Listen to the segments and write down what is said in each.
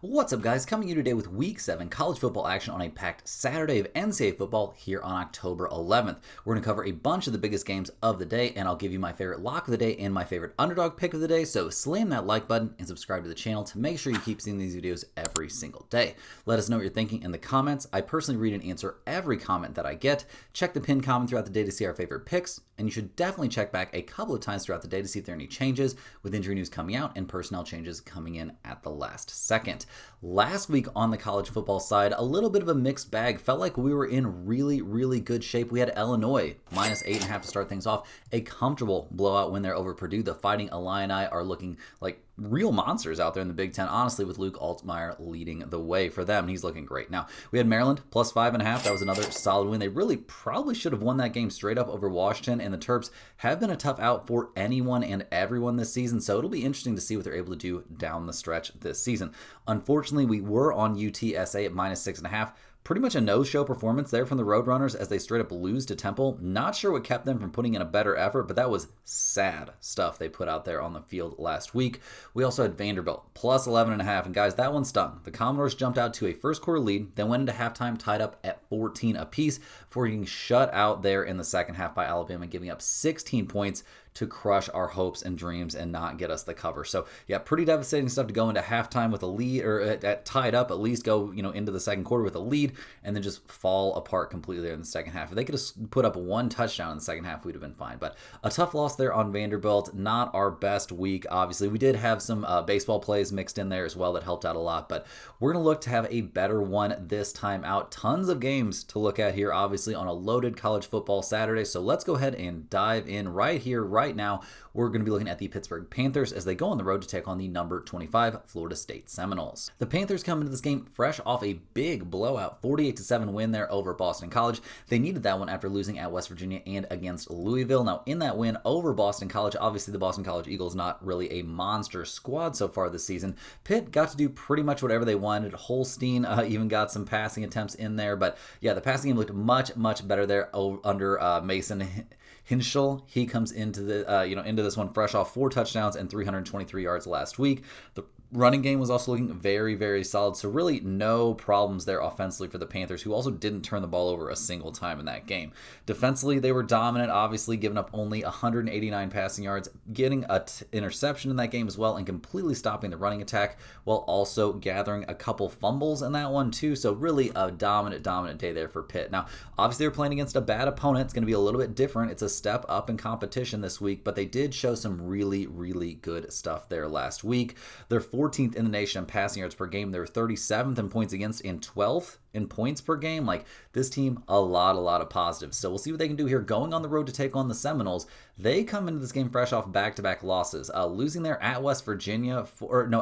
What's up, guys? Coming to you today with Week 7 college football action on a packed Saturday of NCAA football here on October 11th. We're going to cover a bunch of the biggest games of the day, and I'll give you my favorite lock of the day and my favorite underdog pick of the day, so slam that like button and subscribe to the channel to make sure you keep seeing these videos every single day. Let us know what you're thinking in the comments. I personally read and answer every comment that I get. Check the pinned comment throughout the day to see our favorite picks, and you should definitely check back a couple of times throughout the day to see if there are any changes with injury news coming out and personnel changes coming in at the last second. Last week on the college football side, a little bit of a mixed bag. Felt like we were in really good shape. We had Illinois minus 8.5 to start things off. A comfortable blowout win there over Purdue. The Fighting Illini are looking like real monsters out there in the Big Ten, honestly, with Luke Altmaier leading the way for them. He's looking great. Now, we had Maryland plus 5.5. That was another solid win. They really probably should have won that game straight up over Washington, and the Terps have been a tough out for anyone and everyone this season, so it'll be interesting to see what they're able to do down the stretch this season. Unfortunately, we were on UTSA at minus 6.5. Pretty much a no-show performance there from the Roadrunners as they straight up lose to Temple. Not sure what kept them from putting in a better effort, but that was sad stuff they put out there on the field last week. We also had Vanderbilt plus 11.5, and guys, that one stung. The Commodores jumped out to a first quarter lead, then went into halftime tied up at 14 apiece before getting shut out there in the second half by Alabama, giving up 16 points to crush our hopes and dreams and not get us the cover. So yeah, pretty devastating stuff to go into halftime with a lead, or tied up, at least go into the second quarter with a lead and then just fall apart completely there in the second half. If they could have put up one touchdown in the second half, we'd have been fine. But a tough loss there on Vanderbilt. Not our best week, obviously. We did have some baseball plays mixed in there as well that helped out a lot, but we're going to look to have a better one this time out. Tons of games to look at here, obviously, on a loaded college football Saturday. So let's go ahead and dive in right here, right now. We're going to be looking at the Pittsburgh Panthers as they go on the road to take on the number 25 Florida State Seminoles. The Panthers come into this game fresh off a big blowout, 48-7 win there over Boston College. They needed that one after losing at West Virginia and against Louisville. Now, in that win over Boston College, obviously the Boston College Eagles not really a monster squad so far this season. Pitt got to do pretty much whatever they wanted. Holstein even got some passing attempts in there, but yeah, the passing game looked much better there under Mason Hinschel. He comes into the into this one fresh off 4 touchdowns and 323 yards last week. The running game was also looking very solid, so really no problems there offensively for the Panthers, who also didn't turn the ball over a single time in that game. Defensively, they were dominant, obviously giving up only 189 passing yards, getting an interception in that game as well, and completely stopping the running attack while also gathering a couple fumbles in that one too. So really a dominant day there for Pitt. Now, obviously they're playing against a bad opponent. It's going to be a little bit different. It's a step up in competition this week, but they did show some really good stuff there last week. They're 14th in the nation in passing yards per game. They're 37th in points against and 12th in points per game. Like, this team, a lot of positives. So we'll see what they can do here going on the road to take on the Seminoles. They come into this game fresh off back-to-back losses, losing there at West Virginia,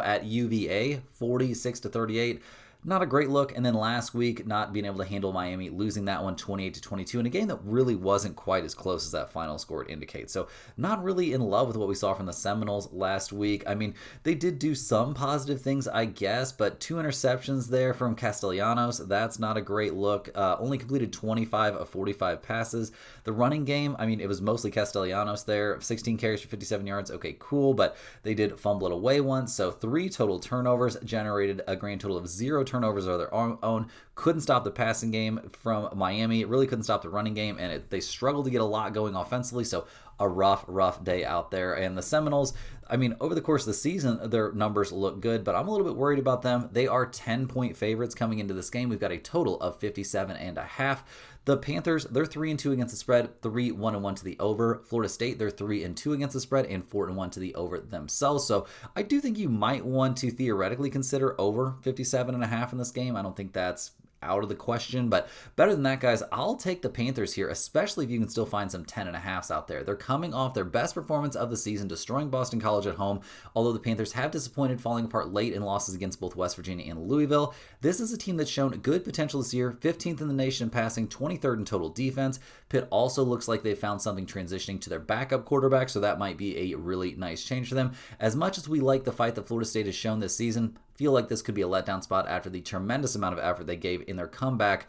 at UVA, 46-38. Not a great look, and then last week not being able to handle Miami, losing that one 28-22 in a game that really wasn't quite as close as that final score would indicate. So not really in love with what we saw from the Seminoles last week. I mean, they did do some positive things, I guess, but 2 interceptions there from Castellanos. That's not a great look. Only completed 25 of 45 passes. The running game, I mean, it was mostly Castellanos there. 16 carries for 57 yards. Okay, cool, but they did fumble it away once. So 3 total turnovers, generated a grand total of 0 turnovers of their own. Couldn't stop the passing game from Miami. It really couldn't stop the running game, and they struggled to get a lot going offensively. So a rough day out there. And the Seminoles, I mean, over the course of the season, their numbers look good, but I'm a little bit worried about them. They are 10-point favorites coming into this game. We've got a total of 57.5. The Panthers, they're 3-2 against the spread, 3-1-1 to the over. Florida State, they're 3-2 against the spread and 4-1 to the over themselves. So I do think you might want to theoretically consider over 57.5 in this game. I don't think that's out of the question, but better than that, guys, I'll take the Panthers here, especially if you can still find some 10.5s out there. They're coming off their best performance of the season, destroying Boston College at home, although the Panthers have disappointed, falling apart late in losses against both West Virginia and Louisville. This is a team that's shown good potential this year, 15th in the nation in passing, 23rd in total defense. Pitt also looks like they found something transitioning to their backup quarterback, so that might be a really nice change for them. As much as we like the fight that Florida State has shown this season, feel like this could be a letdown spot after the tremendous amount of effort they gave in their comeback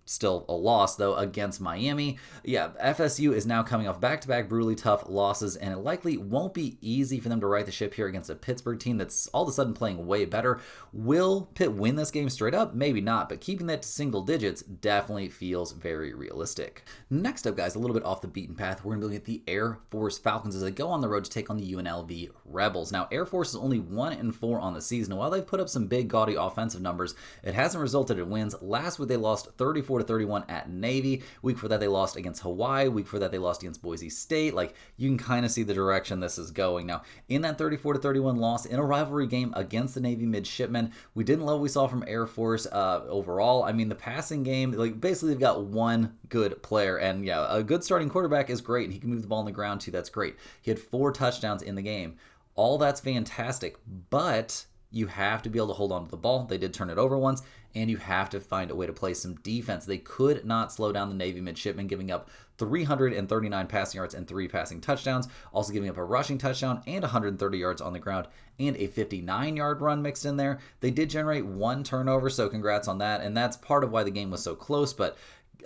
Still a loss, though, against Miami. Yeah, FSU is now coming off back-to-back brutally tough losses, and it likely won't be easy for them to right the ship here against a Pittsburgh team that's all of a sudden playing way better. Will Pitt win this game straight up? Maybe not, but keeping that to single digits definitely feels very realistic. Next up, guys, a little bit off the beaten path, we're going to be looking at the Air Force Falcons as they go on the road to take on the UNLV Rebels. Now, Air Force is only 1-4 on the season. While they've put up some big, gaudy offensive numbers, it hasn't resulted in wins. Last week, they lost 34-31 at Navy. Week for that, they lost against Hawaii. Week for that, they lost against Boise State. Like, you can kind of see the direction this is going. Now, in that 34-31 loss in a rivalry game against the Navy midshipmen, we didn't love what we saw from Air Force overall. I mean, the passing game, like, basically they've got one good player, and yeah, a good starting quarterback is great, and he can move the ball on the ground too. That's great. He had 4 touchdowns in the game. All that's fantastic, but you have to be able to hold on to the ball. They did turn it over once, and you have to find a way to play some defense. They could not slow down the Navy midshipmen, giving up 339 passing yards and 3 passing touchdowns, also giving up a rushing touchdown and 130 yards on the ground and a 59-yard run mixed in there. They did generate 1 turnover, so congrats on that, and that's part of why the game was so close, but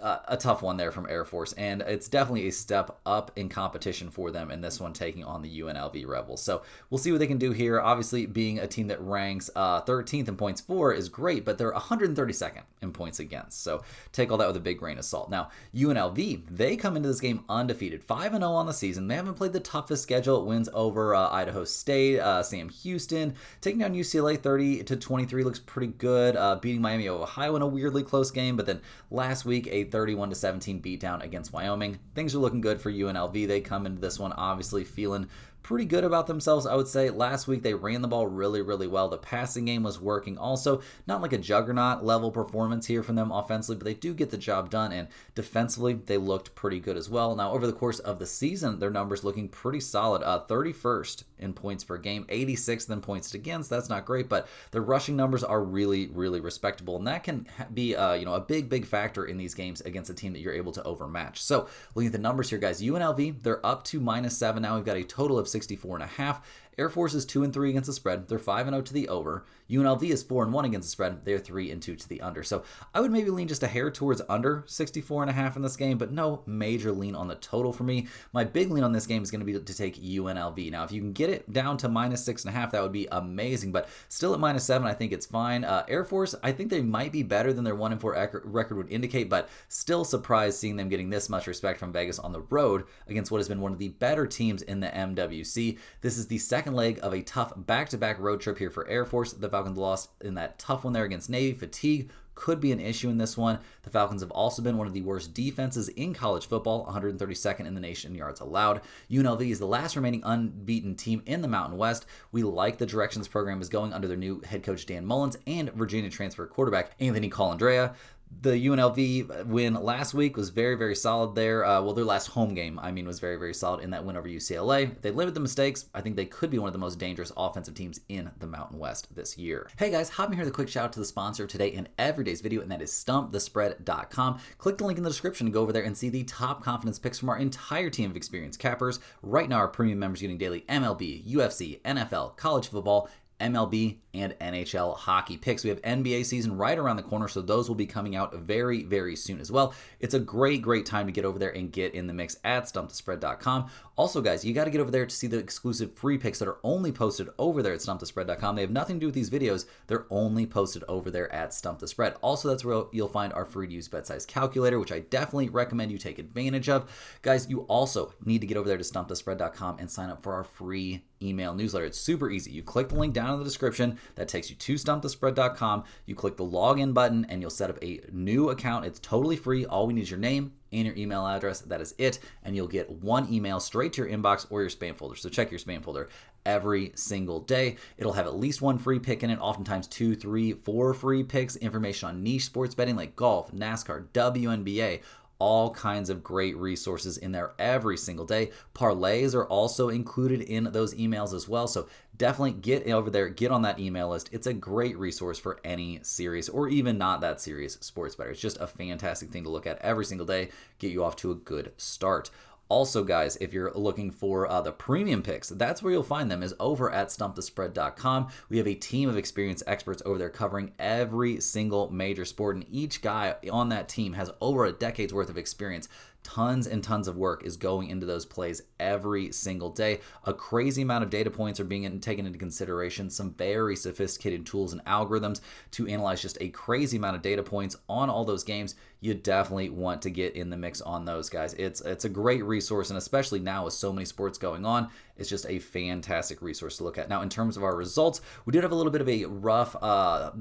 a tough one there from Air Force, and it's definitely a step up in competition for them in this one, taking on the UNLV Rebels. So we'll see what they can do here. Obviously, being a team that ranks 13th in points for is great, but they're 132nd in points against. So take all that with a big grain of salt. Now, UNLV, they come into this game undefeated, 5-0 on the season. They haven't played the toughest schedule. Wins over Idaho State, Sam Houston, taking down UCLA 30-23 looks pretty good. Beating Miami of Ohio in a weirdly close game, but then last week a 31-17 beatdown against Wyoming. Things are looking good for UNLV. They come into this one obviously feeling pretty good about themselves, I would say. Last week, they ran the ball really, really well. The passing game was working also. Not like a juggernaut level performance here from them offensively, but they do get the job done, and defensively, they looked pretty good as well. Now, over the course of the season, their numbers looking pretty solid. 31st in points per game, 86th in points against. That's not great, but their rushing numbers are really, really respectable, and that can be a big factor in these games against a team that you're able to overmatch. So, looking at the numbers here, guys, UNLV, they're up to -7 now. We've got a total of 64.5. Air Force is 2-3 against the spread. They're 5-0 to the over. UNLV is 4-1 against the spread. They're 3-2 to the under. So I would maybe lean just a hair towards under 64.5 in this game, but no major lean on the total for me. My big lean on this game is going to be to take UNLV. Now, if you can get it down to -6.5, that would be amazing, but still at -7, I think it's fine. Air Force, I think they might be better than their 1-4 record would indicate, but still surprised seeing them getting this much respect from Vegas on the road against what has been one of the better teams in the MWC. This is the second leg of a tough back-to-back road trip here for Air Force. The Falcons lost in that tough one there against Navy. Fatigue could be an issue in this one. The Falcons have also been one of the worst defenses in college football, 132nd in the nation in yards allowed. UNLV is the last remaining unbeaten team in the Mountain West. We like the direction this program is going under their new head coach Dan Mullins and Virginia transfer quarterback Anthony Colandrea. The UNLV win last week was very, very solid there. Their last home game, was very, very solid in that win over UCLA. They limit the mistakes. I think they could be one of the most dangerous offensive teams in the Mountain West this year. Hey guys, hop in here with a quick shout out to the sponsor of today and every day's video, and that is StumpTheSpread.com. Click the link in the description to go over there and see the top confidence picks from our entire team of experienced cappers. Right now, our premium members are getting daily MLB, UFC, NFL, college football, MLB, and NHL hockey picks. We have NBA season right around the corner, so those will be coming out very, very soon as well. It's a great time to get over there and get in the mix at StumpTheSpread.com. Also, guys, you got to get over there to see the exclusive free picks that are only posted over there at StumpTheSpread.com. They have nothing to do with these videos. They're only posted over there at Stump the Spread. Also, that's where you'll find our free-to-use bet size calculator, which I definitely recommend you take advantage of. Guys, you also need to get over there to StumpTheSpread.com and sign up for our free email newsletter. It's super easy. You click the link down in the description. That takes you to StumpTheSpread.com. You click the login button and you'll set up a new account. It's totally free. All we need is your name and your email address. That is it. And you'll get one email straight to your inbox or your spam folder. So check your spam folder every single day. It'll have at least one free pick in it, oftentimes 2, 3, 4 free picks, information on niche sports betting like golf, NASCAR, WNBA, all kinds of great resources in there every single day. Parlays are also included in those emails as well. So definitely get over there, get on that email list. It's a great resource for any serious or even not that serious sports bettor. It's just a fantastic thing to look at every single day, get you off to a good start. Also, guys, if you're looking for the premium picks, that's where you'll find them, is over at stumpthespread.com. We have a team of experienced experts over there covering every single major sport, and each guy on that team has over a decade's worth of experience. Tons and tons of work is going into those plays every single day. A crazy amount of data points are being taken into consideration, some very sophisticated tools and algorithms to analyze just a crazy amount of data points on all those games. You definitely want to get in the mix on those, guys. It's a great resource, and especially now with so many sports going on, it's just a fantastic resource to look at. Now, in terms of our results, we did have a little bit of a rough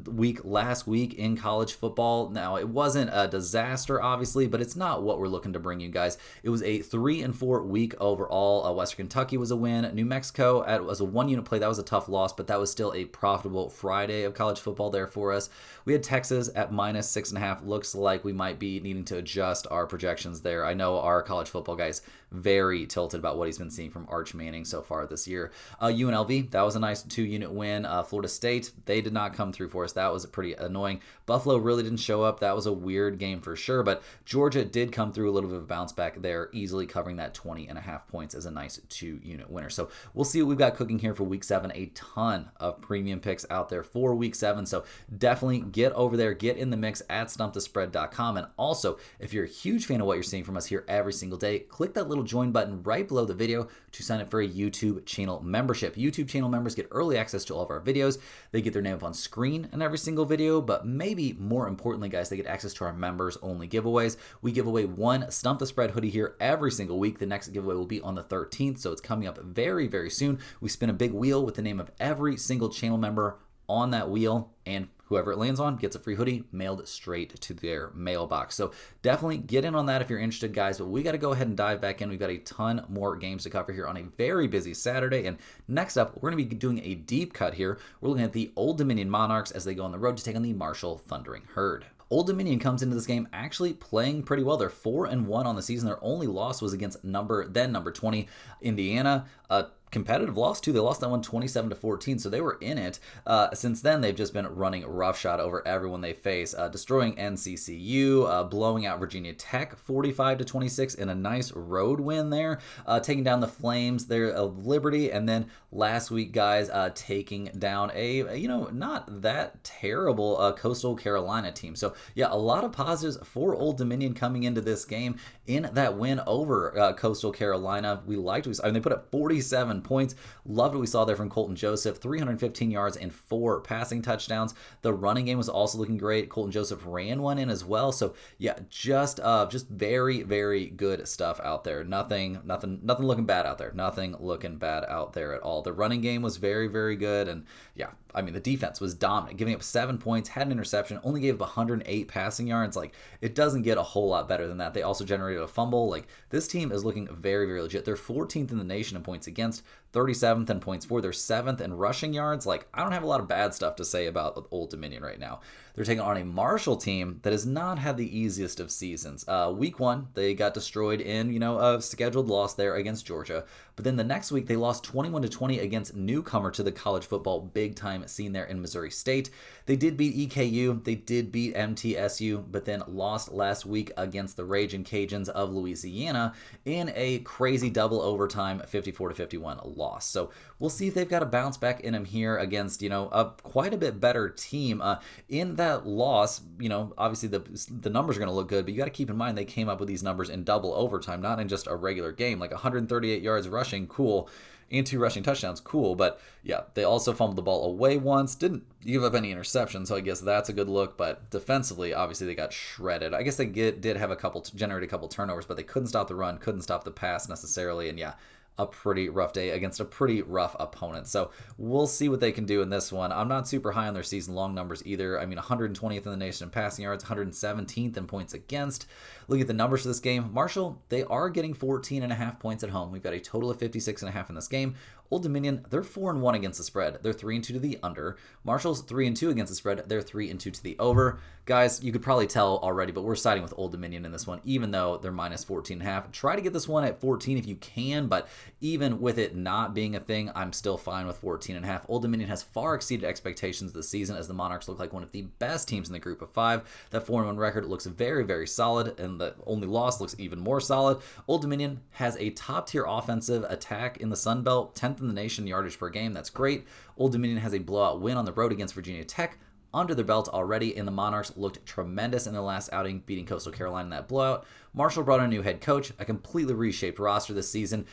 week last week in college football. Now, it wasn't a disaster, obviously, but it's not what we're looking to bring you guys. It was a 3-4 week overall. Western Kentucky was a win. New Mexico was a 1-unit play. That was a tough loss, but that was still a profitable Friday of college football there for us. We had Texas at -6.5. Looks like we might be needing to adjust our projections there. I know our college football guys very tilted about what he's been seeing from Arch Manning so far this year. UNLV, that was a nice 2-unit win. Florida State, they did not come through for us. That was pretty annoying. Buffalo really didn't show up. That was a weird game for sure, but Georgia did come through a little bit of a bounce back there, easily covering that 20.5 points as a nice 2-unit winner. So we'll see what we've got cooking here for week 7. A ton of premium picks out there for week 7. So definitely get over there, get in the mix at stumpthespread.com. And also, if you're a huge fan of what you're seeing from us here every single day, click that little join button right below the video to sign up for a YouTube channel membership. YouTube channel members get early access to all of our videos. They get their name up on screen in every single video, but maybe more importantly, guys, they get access to our members only giveaways. We give away one Stump the Spread hoodie here every single week. The next giveaway will be on the 13th, so it's coming up very, very soon. We spin a big wheel with the name of every single channel member on that wheel, and whoever it lands on gets a free hoodie mailed straight to their mailbox. So definitely get in on that if you're interested, guys. But we got to go ahead and dive back in. We've got a ton more games to cover here on a very busy Saturday. And next up, we're going to be doing a deep cut here. We're looking at the Old Dominion Monarchs as they go on the road to take on the Marshall Thundering Herd. Old Dominion comes into this game actually playing pretty well. They're 4-1 on the season. Their only loss was against number 20 Indiana. Competitive loss too. They lost that one 27-14, so they were in it. Since then, they've just been running roughshod over everyone they face, destroying NCCU, blowing out Virginia Tech 45-26 in a nice road win there, taking down the Flames there of Liberty, and then last week, guys, taking down a not that terrible Coastal Carolina team. So yeah, a lot of positives for Old Dominion coming into this game in that win over Coastal Carolina. We liked. They put up 47 points. Loved what we saw there from Colton Joseph, 315 yards and 4 passing touchdowns. The running game was also looking great. Colton Joseph ran one in as well. So yeah, just very, very good stuff out there. Nothing looking bad out there. Nothing looking bad out there at all. The running game was very, very good, and yeah, I mean, the defense was dominant, giving up 7 points, had an interception, only gave up 108 passing yards. Like, it doesn't get a whole lot better than that. They also generated a fumble. Like, this team is looking very, very legit. They're 14th in the nation in points against, 37th in points for. They're 7th in rushing yards. Like, I don't have a lot of bad stuff to say about Old Dominion right now. They're taking on a Marshall team that has not had the easiest of seasons. Week 1, they got destroyed in, a scheduled loss there against Georgia. But then the next week, they lost 21-20 against newcomer to the college football big-time scene there in Missouri State. They did beat EKU. They did beat MTSU, but then lost last week against the Ragin' Cajuns of Louisiana in a crazy double overtime 54-51 loss. So we'll see if they've got a bounce back in them here against, a quite a bit better team. In that loss, obviously the numbers are going to look good, but you got to keep in mind they came up with these numbers in double overtime, not in just a regular game. Like 138 yards rushing, cool, and 2 rushing touchdowns, cool. But yeah, they also fumbled the ball away once, didn't give up any interceptions, so I guess that's a good look. But defensively, obviously they got shredded. I guess they did have generate a couple turnovers, but they couldn't stop the run, couldn't stop the pass necessarily, and yeah, a pretty rough day against a pretty rough opponent. So we'll see what they can do in this one. I'm not super high on their season-long numbers either. I mean, 120th in the nation in passing yards, 117th in points against. Look at the numbers for this game. Marshall, they are getting 14.5 points at home. We've got a total of 56.5 in this game. Old Dominion, they're 4-1 against the spread. They're 3-2 to the under. Marshall's 3-2 against the spread. They're 3-2 to the over. Guys, you could probably tell already, but we're siding with Old Dominion in this one, even though they're minus 14.5. Try to get this one at 14 if you can, but even with it not being a thing, I'm still fine with 14.5. Old Dominion has far exceeded expectations this season as the Monarchs look like one of the best teams in the group of 5. That 4-1 record looks very, very solid, and the only loss looks even more solid. Old Dominion has a top-tier offensive attack in the Sun Belt, 10th in the nation yardage per game. That's great. Old Dominion has a blowout win on the road against Virginia Tech under their belt already, and the Monarchs looked tremendous in their last outing, beating Coastal Carolina in that blowout. Marshall brought in a new head coach, a completely reshaped roster this season.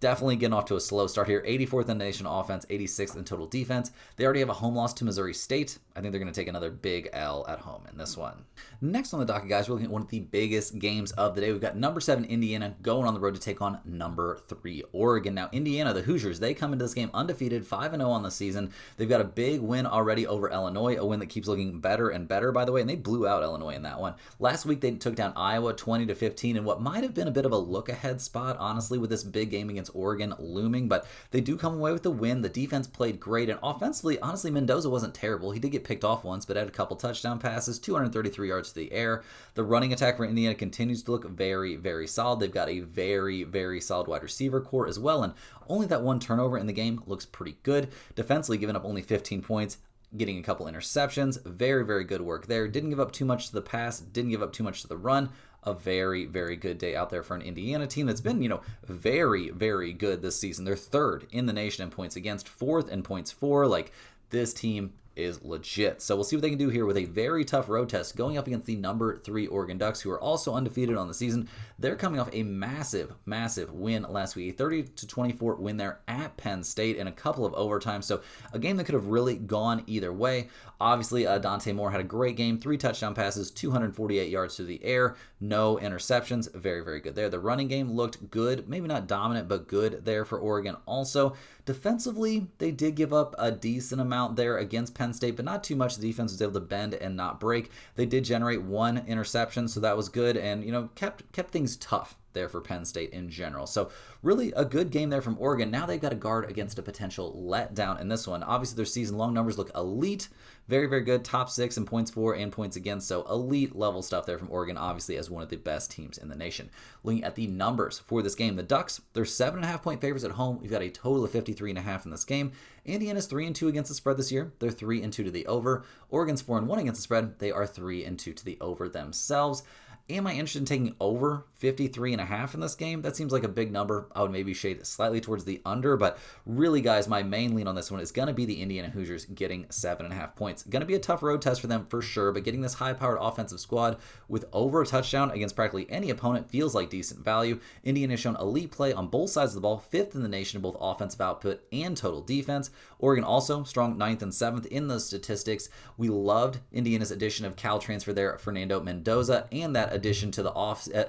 Definitely getting off to a slow start here. 84th in the nation offense, 86th in total defense. They already have a home loss to Missouri State. I think they're going to take another big L at home in this one. Next on the docket, guys, we're looking at one of the biggest games of the day. We've got number 7 Indiana going on the road to take on number 3 Oregon. Now, Indiana, the Hoosiers, they come into this game undefeated, 5-0 on the season. They've got a big win already over Illinois, a win that keeps looking better and better, by the way, and they blew out Illinois in that one. Last week, they took down Iowa 20-15 in what might have been a bit of a look-ahead spot, honestly, with this big game against Oregon looming, but they do come away with the win. The defense played great, and offensively, honestly, Mendoza wasn't terrible. He did get picked off once, but had a couple touchdown passes, 233 yards to the air. The running attack for Indiana continues to look very, very solid. They've got a very, very solid wide receiver core as well, and only that one turnover in the game looks pretty good. Defensively, giving up only 15 points, getting a couple interceptions. Very, very good work there. Didn't give up too much to the pass, didn't give up too much to the run. A very, very good day out there for an Indiana team that's been, very, very good this season. They're 3rd in the nation in points against, 4th in points for. Like, this team is legit. So we'll see what they can do here with a very tough road test going up against the number 3 Oregon Ducks, who are also undefeated on the season. They're coming off a massive, massive win last week, a 30-24 win there at Penn State in a couple of overtimes. So a game that could have really gone either way. Obviously, Dante Moore had a great game, 3 touchdown passes, 248 yards through the air, no interceptions. Very, very good there. The running game looked good, maybe not dominant, but good there for Oregon also. Defensively, they did give up a decent amount there against Penn State, but not too much. The defense was able to bend and not break. They did generate 1 interception, so that was good, and kept things tough there for Penn State in general. So really a good game there from Oregon. Now they've got to guard against a potential letdown in this one. Obviously, their season-long numbers look elite. Very, very good. Top 6 in points for and points against. So elite level stuff there from Oregon, obviously as one of the best teams in the nation. Looking at the numbers for this game, the Ducks, they're 7.5-point favorites at home. We've got a total of 53.5 in this game. Indiana's 3-2 against the spread this year. They're 3-2 to the over. Oregon's 4-1 against the spread. They are 3-2 to the over themselves. Am I interested in taking over 53.5 in this game? That seems like a big number. I would maybe shade slightly towards the under, but really, guys, my main lean on this one is going to be the Indiana Hoosiers getting 7.5 points. Going to be a tough road test for them for sure, but getting this high-powered offensive squad with over a touchdown against practically any opponent feels like decent value. Indiana has shown elite play on both sides of the ball, 5th in the nation in both offensive output and total defense. Oregon also strong 9th and 7th in those statistics. We loved Indiana's addition of Cal transfer there, Fernando Mendoza, and that addition to the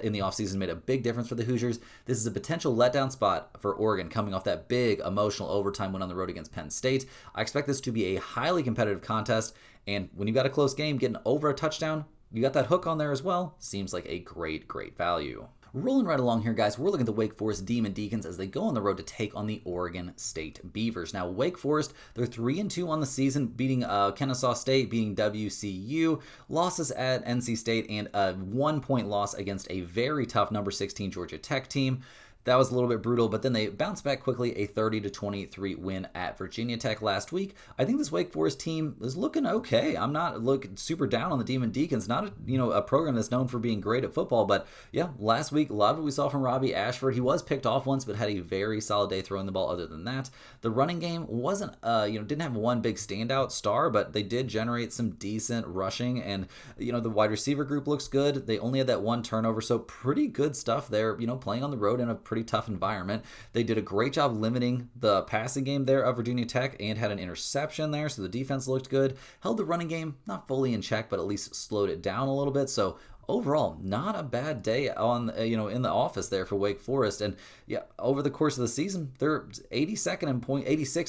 in the offseason made a big difference for the Hoosiers. This is a potential letdown spot for Oregon coming off that big emotional overtime win on the road against Penn State. I expect this to be a highly competitive contest, and when you've got a close game, getting over a touchdown, you got that hook on there as well. Seems like a great, great value. Rolling right along here, guys, we're looking at the Wake Forest Demon Deacons as they go on the road to take on the Oregon State Beavers. Now, Wake Forest, they're 3-2 on the season, beating Kennesaw State, beating WCU, losses at NC State, and a 1-point loss against a very tough number 16 Georgia Tech team. That was a little bit brutal, but then they bounced back quickly, a 30-23 win at Virginia Tech last week. I think this Wake Forest team is looking okay. I'm not looking super down on the Demon Deacons. Not a program that's known for being great at football, but yeah, last week, loved what we saw from Robbie Ashford. He was picked off once, but had a very solid day throwing the ball other than that. The running game wasn't, didn't have one big standout star, but they did generate some decent rushing, and, the wide receiver group looks good. They only had that 1 turnover, so pretty good stuff there, playing on the road in a pretty tough environment. They did a great job limiting the passing game there of Virginia Tech and had an interception there, so the defense looked good. Held the running game not fully in check, but at least slowed it down a little bit. So overall, not a bad day on in the office there for Wake Forest. And yeah, over the course of the season, they're 86th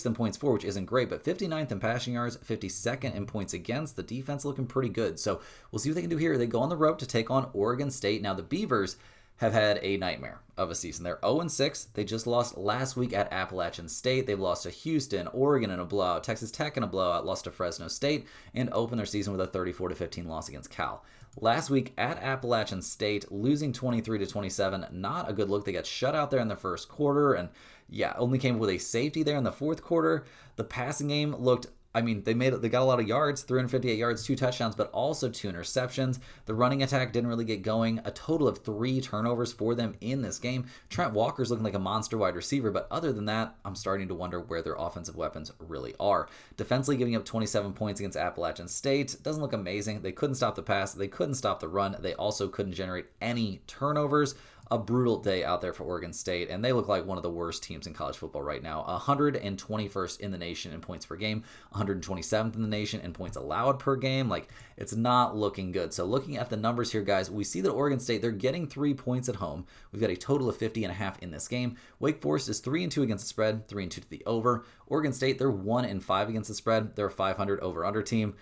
in points for, which isn't great, but 59th in passing yards, 52nd in points against. The defense looking pretty good. So we'll see what they can do here. They go on the road to take on Oregon State. Now the Beavers have had a nightmare of a season. They're 0-6. They just lost last week at Appalachian State. They've lost to Houston, Oregon in a blowout, Texas Tech in a blowout, lost to Fresno State, and opened their season with a 34-15 loss against Cal. Last week at Appalachian State, losing 23-27, not a good look. They got shut out there in the first quarter, and yeah, only came with a safety there in the fourth quarter. The passing game looked, they got a lot of yards, 358 yards, 2 touchdowns, but also 2 interceptions. The running attack didn't really get going. A total of 3 turnovers for them in this game. Trent Walker's looking like a monster wide receiver, but other than that, I'm starting to wonder where their offensive weapons really are. Defensively giving up 27 points against Appalachian State. Doesn't look amazing. They couldn't stop the pass. They couldn't stop the run. They also couldn't generate any turnovers. A brutal day out there for Oregon State, and they look like one of the worst teams in college football right now. 121st in the nation in points per game, 127th in the nation in points allowed per game. It's not looking good. So looking at the numbers here, guys, we see that Oregon State, they're getting 3 points at home. We've got a total of 50.5 in this game. Wake Forest is 3-2 against the spread, 3-2 to the over. Oregon State, they're 1-5 against the spread. They're a 500 over-under team.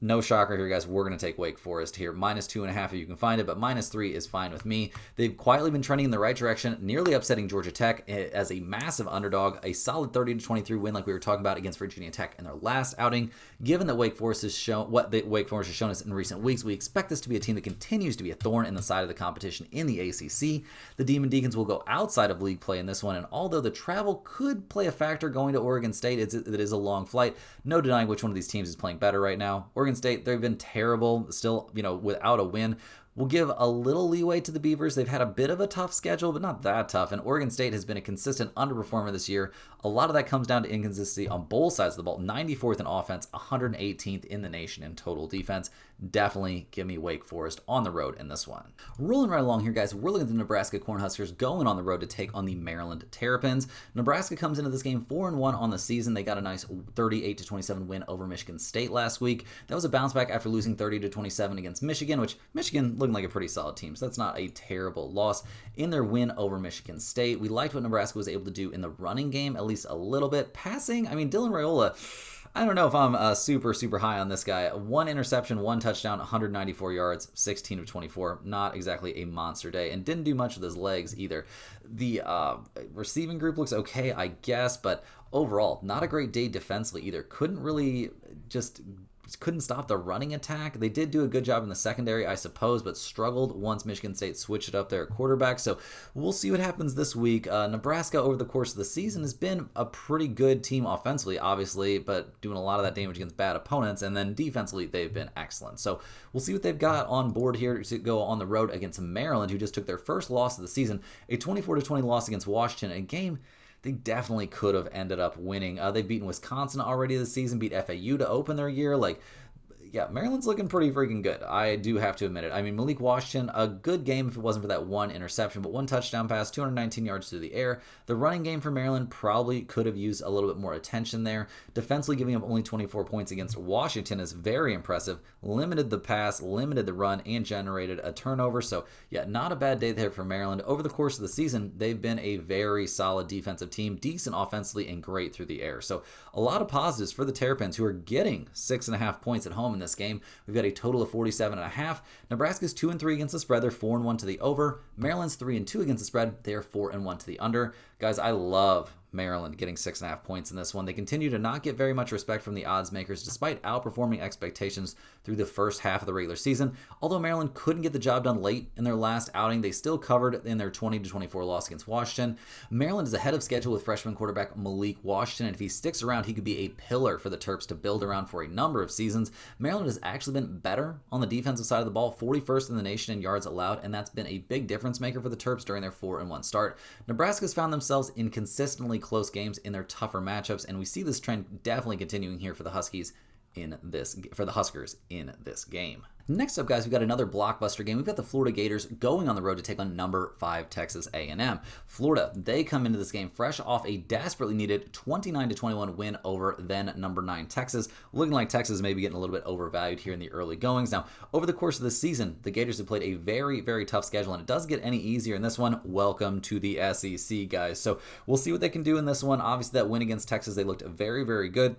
No shocker here, guys. We're going to take Wake Forest here. -2.5 if you can find it, but -3 is fine with me. They've quietly been trending in the right direction, nearly upsetting Georgia Tech as a massive underdog. A solid 30-23 win like we were talking about against Virginia Tech in their last outing. Given that Wake Forest has shown Wake Forest has shown us in recent weeks, we expect this to be a team that continues to be a thorn in the side of the competition in the ACC. The Demon Deacons will go outside of league play in this one, and although the travel could play a factor going to Oregon State, it is a long flight. No denying which one of these teams is playing better right now. Oregon State, they've been terrible, still, without a win. We'll give a little leeway to the Beavers. They've had a bit of a tough schedule, but not that tough. And Oregon State has been a consistent underperformer this year. A lot of that comes down to inconsistency on both sides of the ball. 94th in offense, 118th in the nation in total defense. Definitely give me Wake Forest on the road in this one. Rolling right along here, guys, we're looking at the Nebraska Cornhuskers going on the road to take on the Maryland Terrapins. Nebraska comes into this game 4-1 on the season. They got a nice 38-27 win over Michigan State last week. That was a bounce back after losing 30-27 against Michigan, which Michigan looking like a pretty solid team, so that's not a terrible loss. In their win over Michigan State, we liked what Nebraska was able to do in the running game, at least a little bit. Passing, Dylan Raiola, I don't know if I'm super high on this guy. 1 interception, 1 touchdown, 194 yards, 16 of 24. Not exactly a monster day, and didn't do much with his legs either. The receiving group looks okay, I guess, but overall, not a great day defensively either. Couldn't stop the running attack. They did do a good job in the secondary, I suppose, but struggled once Michigan State switched it up there at quarterback. So we'll see what happens this week. Nebraska, over the course of the season, has been a pretty good team offensively, obviously, but doing a lot of that damage against bad opponents. And then defensively, they've been excellent. So we'll see what they've got on board here to go on the road against Maryland, who just took their first loss of the season, a 24-20 loss against Washington, a game they definitely could have ended up winning. They've beaten Wisconsin already this season, beat FAU to open their year. Maryland's looking pretty freaking good. I do have to admit it. Malik Washington, a good game if it wasn't for that 1 interception, but 1 touchdown pass, 219 yards through the air. The running game for Maryland probably could have used a little bit more attention there. Defensively giving up only 24 points against Washington is very impressive. Limited the pass, limited the run, and generated a turnover. So, not a bad day there for Maryland. Over the course of the season, they've been a very solid defensive team, decent offensively, and great through the air. So, a lot of positives for the Terrapins, who are getting 6.5 points at home in this game. We've got a total of 47.5. Nebraska's 2-3 against the spread. They're 4-1 to the over. Maryland's 3-2 against the spread. They're 4-1 to the under. Guys, I love Maryland getting 6.5 points in this one. They continue to not get very much respect from the odds makers, despite outperforming expectations through the first half of the regular season. Although Maryland couldn't get the job done late in their last outing, they still covered in their 20-24 loss against Washington. Maryland is ahead of schedule with freshman quarterback Malik Washington, and if he sticks around, he could be a pillar for the Terps to build around for a number of seasons. Maryland has actually been better on the defensive side of the ball, 41st in the nation in yards allowed, and that's been a big difference maker for the Terps during their 4-1 start. Nebraska's found themselves in consistently close games in their tougher matchups, and we see this trend definitely continuing here for the Huskers in this game. Next up, guys, we've got another blockbuster game. We've got the Florida Gators going on the road to take on number 5 Texas A&M. Florida, they come into this game fresh off a desperately needed 29-21 win over then number 9 Texas. Looking like Texas may be getting a little bit overvalued here in the early goings. Now, over the course of the season, the Gators have played a very, very tough schedule, and it doesn't get any easier in this one. Welcome to the SEC, guys. So we'll see what they can do in this one. Obviously, that win against Texas, they looked very, very good.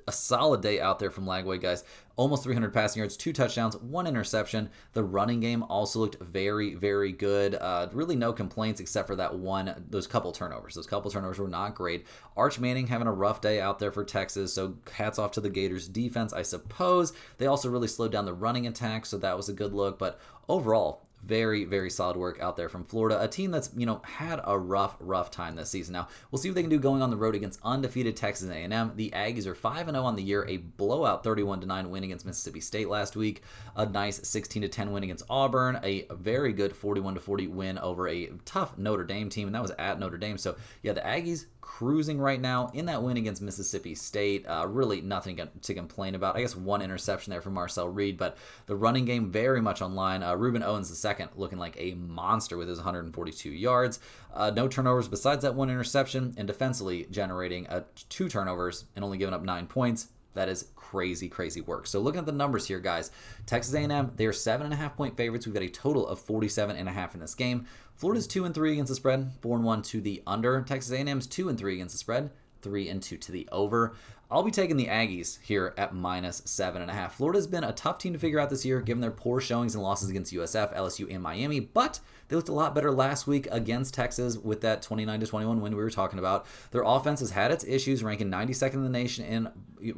a solid day out there from Lagway, guys. Almost 300 passing yards, 2 touchdowns, 1 interception. The running game also looked very, very good. Really no complaints except for those couple turnovers. Those couple turnovers were not great. Arch Manning having a rough day out there for Texas, so hats off to the Gators defense, I suppose. They also really slowed down the running attack, so that was a good look. But overall, very, very solid work out there from Florida, a team that's, had a rough time this season. Now, we'll see what they can do going on the road against undefeated Texas A&M. The Aggies are 5-0 on the year, a blowout 31-9 win against Mississippi State last week, a nice 16-10 win against Auburn, a very good 41-40 win over a tough Notre Dame team, and that was at Notre Dame. So, yeah, the Aggies cruising right now in that win against Mississippi State. Really nothing to complain about. I guess 1 interception there from Marcel Reed, but the running game very much online. Ruben Owens II looking like a monster with his 142 yards. No turnovers besides that 1 interception, and defensively generating 2 turnovers and only giving up 9 points. That is crazy work. So looking at the numbers here, guys, Texas A&M, they are 7.5-point favorites. We've got a total of 47.5 in this game. Florida's 2-3 against the spread, 4-1 to the under. Texas A&M's 2-3 against the spread, 3-2 to the over. I'll be taking the Aggies here at -7.5. Florida's been a tough team to figure out this year, given their poor showings and losses against USF, LSU, and Miami, but they looked a lot better last week against Texas with that 29-21 win we were talking about. Their offense has had its issues, ranking 92nd in the nation in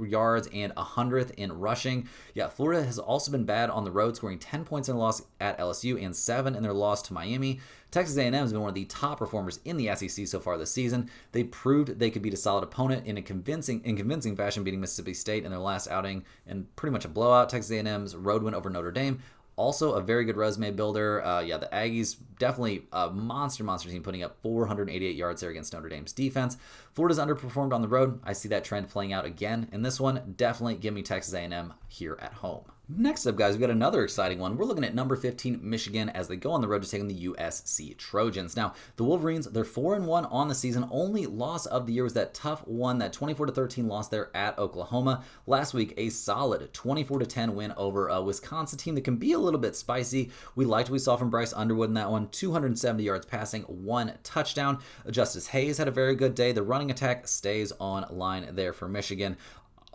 yards and 100th in rushing. Yeah, Florida has also been bad on the road, scoring 10 points in a loss at LSU and 7 in their loss to Miami. Texas A&M has been one of the top performers in the SEC so far this season. They proved they could beat a solid opponent in convincing fashion, beating Mississippi State in their last outing and pretty much a blowout. Texas A&M's road win over Notre Dame, also a very good resume builder. The Aggies, definitely a monster team, putting up 488 yards there against Notre Dame's defense. Florida's underperformed on the road. I see that trend playing out again in this one. Definitely give me Texas A&M here at home. Next up, guys, we've got another exciting one. We're looking at number 15, Michigan, as they go on the road to take on the USC Trojans. Now, the Wolverines, they're 4-1 on the season. Only loss of the year was that tough one, that 24-13 loss there at Oklahoma. Last week, a solid 24-10 win over a Wisconsin team that can be a little bit spicy. We liked what we saw from Bryce Underwood in that one. 270 yards passing, 1 touchdown. Justice Hayes had a very good day. The running attack stays online there for Michigan.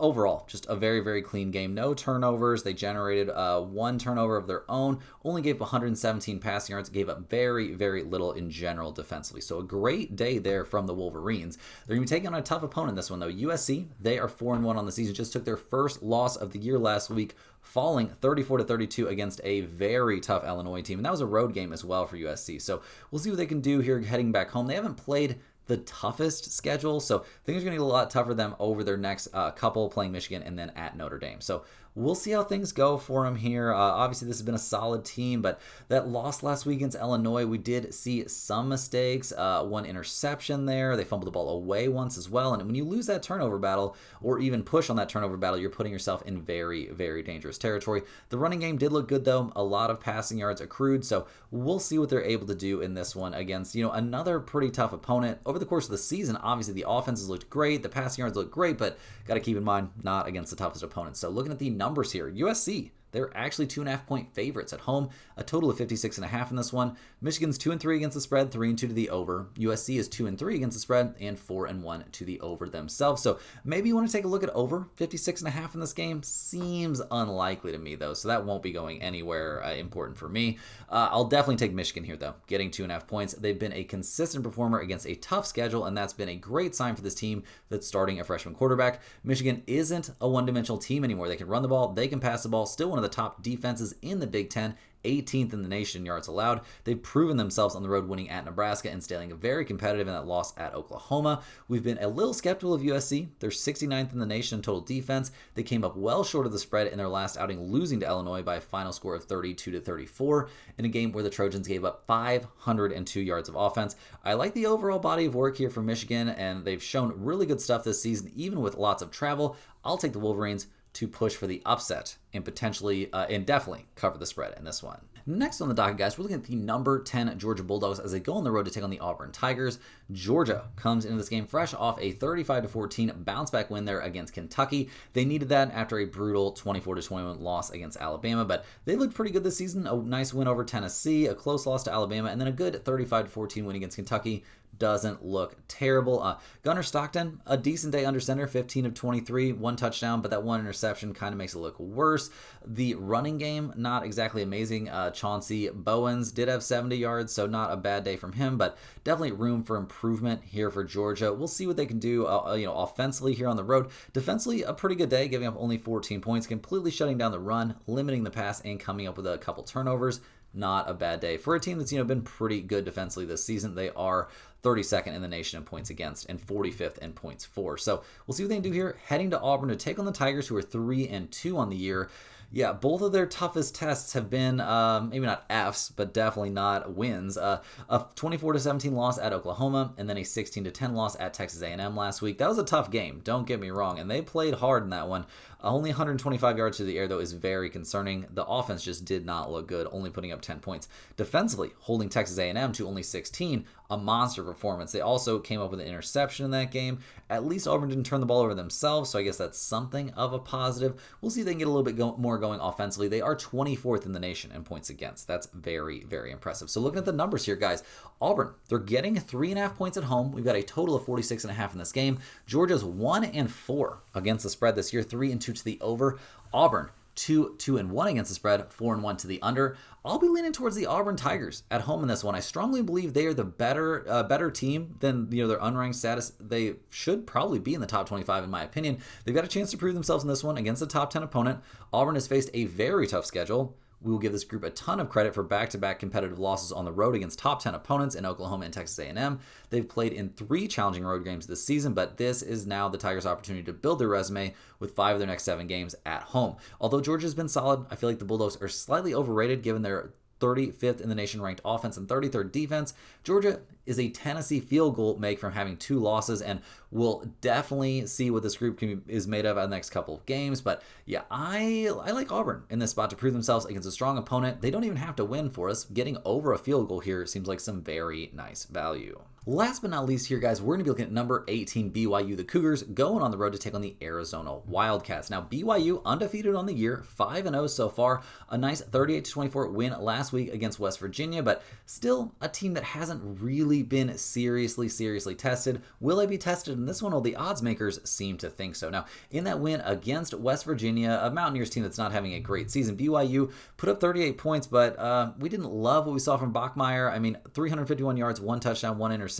Overall, just a very clean game. No turnovers. They generated 1 turnover of their own. Only gave 117 passing yards. Gave up very little in general defensively. So a great day there from the Wolverines. They're going to be taking on a tough opponent in this one, though. USC, they are 4-1 on the season. Just took their first loss of the year last week, falling 34-32 against a very tough Illinois team. And that was a road game as well for USC. So we'll see what they can do here heading back home. They haven't played the toughest schedule, so things are going to get a lot tougher for them over their next couple, playing Michigan and then at Notre Dame. So we'll see how things go for them here. Obviously, this has been a solid team, but that loss last week against Illinois, we did see some mistakes. 1 interception there. They fumbled the ball away once as well. And when you lose that turnover battle, or even push on that turnover battle, you're putting yourself in very dangerous territory. The running game did look good, though. A lot of passing yards accrued, so we'll see what they're able to do in this one against, another pretty tough opponent. Over the course of the season, obviously, the offenses looked great. The passing yards looked great, but got to keep in mind, not against the toughest opponents. So looking at the numbers here, USC, they're actually 2.5-point favorites at home, a total of 56.5 in this one. Michigan's 2-3 against the spread, 3-2 to the over. USC is 2-3 against the spread and 4-1 to the over themselves. So maybe you want to take a look at over 56.5 in this game. Seems unlikely to me, though, so that won't be going anywhere important for me. I'll definitely take Michigan here, though, getting 2.5 points. They've been a consistent performer against a tough schedule, and that's been a great sign for this team that's starting a freshman quarterback. Michigan isn't a one-dimensional team anymore. They can run the ball, they can pass the ball, still one of the top defenses in the Big Ten, 18th in the nation in yards allowed. They've proven themselves on the road, winning at Nebraska and staying very competitive in that loss at Oklahoma. We've been a little skeptical of USC. They're 69th in the nation in total defense. They came up well short of the spread in their last outing, losing to Illinois by a final score of 32-34 in a game where the Trojans gave up 502 yards of offense. I like the overall body of work here from Michigan, and they've shown really good stuff this season, even with lots of travel. I'll take the Wolverines to push for the upset and potentially and definitely cover the spread in this one. Next on the docket, guys, we're looking at the number 10 Georgia Bulldogs as they go on the road to take on the Auburn Tigers. Georgia comes into this game fresh off a 35-14 bounce-back win there against Kentucky. They needed that after a brutal 24-21 loss against Alabama, but they looked pretty good this season. A nice win over Tennessee, a close loss to Alabama, and then a good 35-14 win against Kentucky. doesn't look terrible. Gunnar Stockton, a decent day under center, 15 of 23, 1 touchdown, but that 1 interception kind of makes it look worse. The running game, not exactly amazing. Chauncey Bowens did have 70 yards, so not a bad day from him, but definitely room for improvement here for Georgia. We'll see what they can do, offensively here on the road. Defensively, a pretty good day, giving up only 14 points, completely shutting down the run, limiting the pass, and coming up with a couple turnovers. Not a bad day for a team that's been pretty good defensively this season. They are 32nd in the nation in points against and 45th in points for. So we'll see what they can do here. Heading to Auburn to take on the Tigers, who are 3-2 on the year. Yeah, both of their toughest tests have been maybe not Fs, but definitely not wins. A 24-17 loss at Oklahoma, and then a 16-10 loss at Texas A&M last week. That was a tough game, don't get me wrong, and they played hard in that one. Only 125 yards through the air, though, is very concerning. The offense just did not look good, only putting up 10 points. Defensively, holding Texas A&M to only 16, a monster performance. They also came up with an interception in that game. At least Auburn didn't turn the ball over themselves, so I guess that's something of a positive. We'll see if they can get a little bit more going offensively. They are 24th in the nation in points against. That's very, very impressive. So looking at the numbers here, guys, Auburn, they're getting 3.5 points at home. We've got a total of 46.5 in this game. Georgia's 1-4 against the spread this year, 3-2 to the over. Auburn, 2-1 against the spread, 4-1 to the under. I'll be leaning towards the Auburn Tigers at home in this one. I strongly believe they are the better team than their unranked status. They should probably be in the top 25 in my opinion. They've got a chance to prove themselves in this one against a top 10 opponent. Auburn has faced a very tough schedule. We will give this group a ton of credit for back-to-back competitive losses on the road against top 10 opponents in Oklahoma and Texas A&M. They've played in 3 challenging road games this season, but this is now the Tigers' opportunity to build their resume with 5 of their next 7 games at home. Although Georgia's been solid, I feel like the Bulldogs are slightly overrated given their 35th in the nation ranked offense and 33rd defense. Georgia is a Tennessee field goal make from having 2 losses, and we'll definitely see what this group is made of in the next couple of games. But yeah, I like Auburn in this spot to prove themselves against a strong opponent. They don't even have to win for us. Getting over a field goal here seems like some very nice value. Last but not least here, guys, we're going to be looking at number 18, BYU. The Cougars going on the road to take on the Arizona Wildcats. Now, BYU undefeated on the year, 5-0 so far. A nice 38-24 win last week against West Virginia, but still a team that hasn't really been seriously tested. Will they be tested in this one? Well, the odds makers seem to think so. Now, in that win against West Virginia, a Mountaineers team that's not having a great season, BYU put up 38 points, but we didn't love what we saw from Bachmeier. I mean, 351 yards, 1 touchdown, 1 interception.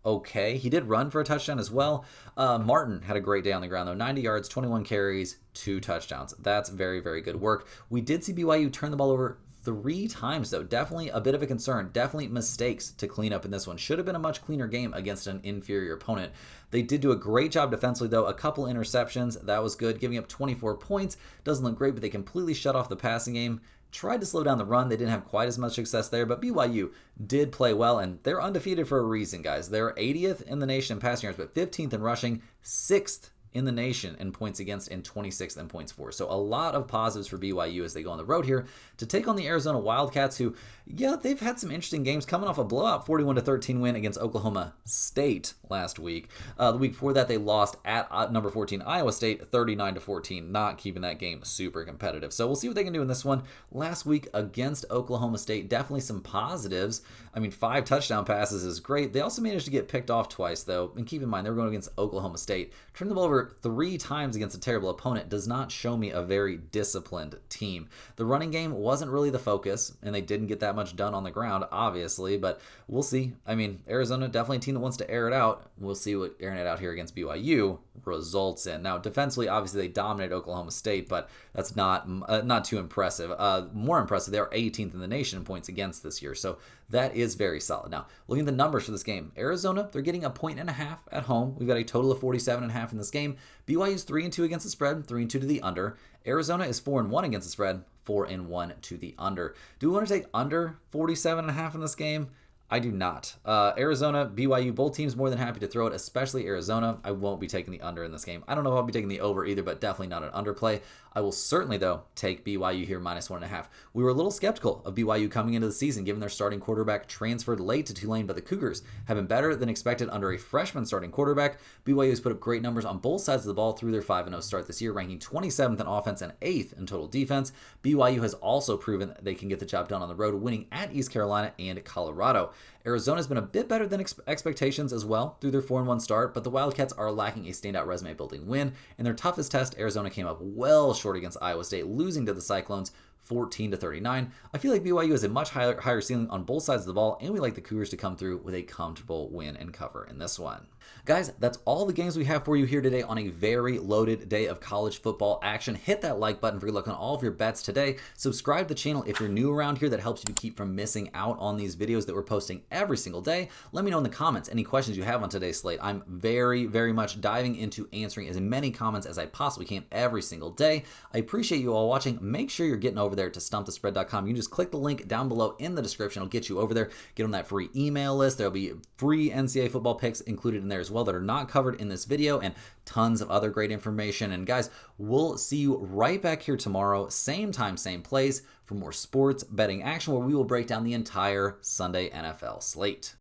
Okay, he did run for a touchdown as well. Martin had a great day on the ground, though. 90 yards, 21 carries, 2 touchdowns. That's very, very good work. We did see BYU turn the ball over 3 times, though. Definitely a bit of a concern. Definitely mistakes to clean up in this one. Should have been a much cleaner game against an inferior opponent. They did do a great job defensively, though. A couple interceptions. That was good. Giving up 24 points. Doesn't look great, but they completely shut off the passing game. Tried to slow down the run. They didn't have quite as much success there, but BYU did play well, and they're undefeated for a reason, guys. They're 80th in the nation in passing yards, but 15th in rushing, 6th in the nation in points against, and 26th in points for. So a lot of positives for BYU as they go on the road here to take on the Arizona Wildcats, who, yeah, they've had some interesting games coming off a blowout 41-13 win against Oklahoma State last week. The week before that, they lost at number 14 Iowa State 39-14, not keeping that game super competitive. So we'll see what they can do in this one. Last week against Oklahoma State, definitely some positives. I mean, 5 touchdown passes is great. They also managed to get picked off twice, though. And keep in mind, they were going against Oklahoma State. Turning the ball over 3 times against a terrible opponent does not show me a very disciplined team. The running game wasn't really the focus, and they didn't get that much done on the ground, obviously, but we'll see. I mean, Arizona, definitely a team that wants to air it out. We'll see what airing it out here against BYU results in. Now, defensively, obviously, they dominated Oklahoma State, but that's not too impressive. More impressive, they are 18th in the nation in points against this year, so that is very solid. Now, looking at the numbers for this game, Arizona, they're getting 1.5 points at home. We've got a total of 47.5 in this game. BYU's 3-2 against the spread, 3-2 to the under. Arizona is 4-1 against the spread, 4-1 to the under. Do we want to take under 47.5 in this game? I do not. Arizona, BYU, both teams more than happy to throw it, especially Arizona. I won't be taking the under in this game. I don't know if I'll be taking the over either, but definitely not an underplay. I will certainly, though, take BYU here -1.5. We were a little skeptical of BYU coming into the season given their starting quarterback transferred late to Tulane, but the Cougars have been better than expected under a freshman starting quarterback. BYU has put up great numbers on both sides of the ball through their 5-0 start this year, ranking 27th in offense and 8th in total defense. BYU has also proven that they can get the job done on the road, winning at East Carolina and Colorado. Arizona's been a bit better than expectations as well through their 4-1 start, but the Wildcats are lacking a standout resume-building win. In their toughest test, Arizona came up well short against Iowa State, losing to the Cyclones 14-39. I feel like BYU has a much higher ceiling on both sides of the ball, and we like the Cougars to come through with a comfortable win and cover in this one. Guys, that's all the games we have for you here today on a very loaded day of college football action. Hit that like button for your luck on all of your bets today. Subscribe to the channel if you're new around here. That helps you to keep from missing out on these videos that we're posting every single day. Let me know in the comments any questions you have on today's slate. I'm very, very much diving into answering as many comments as I possibly can every single day. I appreciate you all watching. Make sure you're getting over there to stumpthespread.com. You can just click the link down below in the description. It'll get you over there. Get on that free email list. There'll be free NCAA football picks included in there as well that are not covered in this video, and tons of other great information. And guys, we'll see you right back here tomorrow, same time, same place, for more sports betting action where we will break down the entire Sunday NFL slate.